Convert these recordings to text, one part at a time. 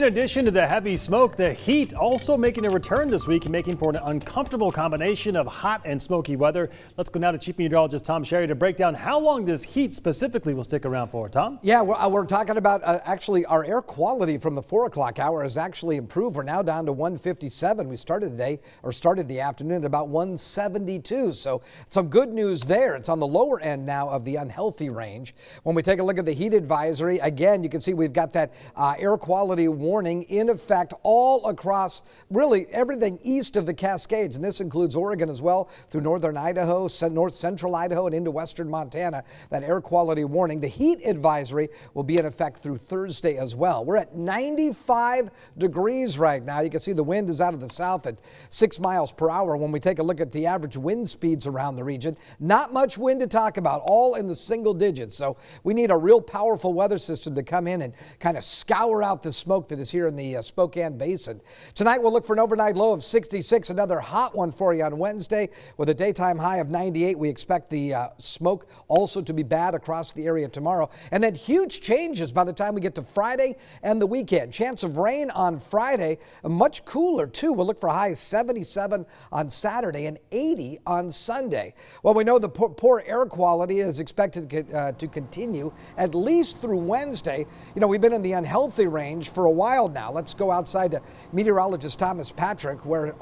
In addition to the heavy smoke, the heat also making a return this week, making for an uncomfortable combination of hot and smoky weather. Let's go now to Chief Meteorologist Tom Sherry to break down how long this heat specifically will stick around for. Tom? Yeah, we're talking about actually our air quality from the 4 o'clock hour has actually improved. We're now down to 157. We started the afternoon at about 172. So some good news there. It's on the lower end now of the unhealthy range. When we take a look at the heat advisory, again, you can see we've got that air quality warning in effect all across really everything east of the Cascades, and this includes Oregon as well, through northern Idaho, north central Idaho, and into western Montana. That air quality warning. The heat advisory will be in effect through Thursday as well. We're at 95 degrees right now. You can see the wind is out of the south at 6 miles per hour. When we take a look at the average wind speeds around the region, not much wind to talk about, all in the single digits. So we need a real powerful weather system to come in and kind of scour out the smoke that is here in the Spokane Basin. Tonight we'll look for an overnight low of 66, another hot one for you on Wednesday with a daytime high of 98. We expect the smoke also to be bad across the area tomorrow. And then huge changes by the time we get to Friday and the weekend. Chance of rain on Friday, much cooler too. We'll look for a high of 77 on Saturday and 80 on Sunday. Well, we know the poor air quality is expected to continue at least through Wednesday. You know, we've been in the unhealthy range for a while now. Let's go outside to meteorologist Thomas Patrick, where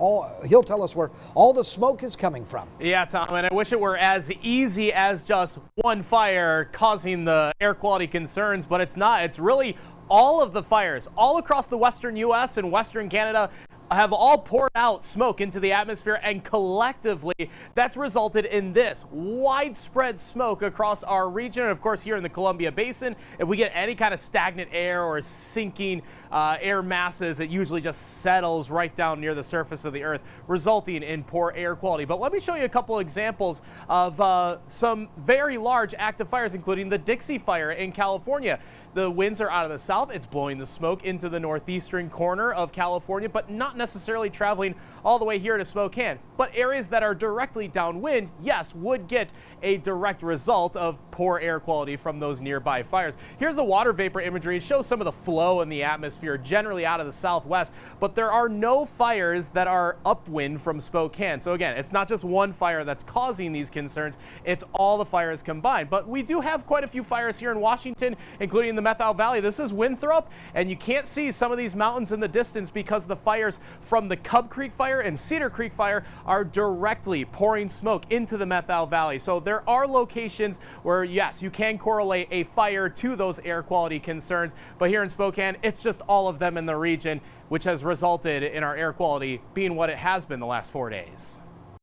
he'll tell us where all the smoke is coming from. Yeah, Tom, and I wish it were as easy as just one fire causing the air quality concerns, but it's not. It's really all of the fires all across the western U.S. and western Canada have all poured out smoke into the atmosphere, and collectively that's resulted in this widespread smoke across our region. And of course, here in the Columbia Basin, if we get any kind of stagnant air or sinking air masses, it usually just settles right down near the surface of the earth, resulting in poor air quality. But let me show you a couple examples of some very large active fires, including the Dixie Fire in California. The winds are out of the south. It's blowing the smoke into the northeastern corner of California, but not necessarily traveling all the way here to Spokane. But areas that are directly downwind, yes, would get a direct result of poor air quality from those nearby fires. Here's the water vapor imagery. It shows some of the flow in the atmosphere, generally out of the southwest, but there are no fires that are upwind from Spokane. So again, it's not just one fire that's causing these concerns, it's all the fires combined. But we do have quite a few fires here in Washington, including the Methil Valley. This is Winthrop, and you can't see some of these mountains in the distance because the fires from the Cub Creek Fire and Cedar Creek Fire are directly pouring smoke into the Methil Valley. So there are locations where, yes, you can correlate a fire to those air quality concerns, but here in Spokane, it's just all of them in the region, which has resulted in our air quality being what it has been the last 4 days.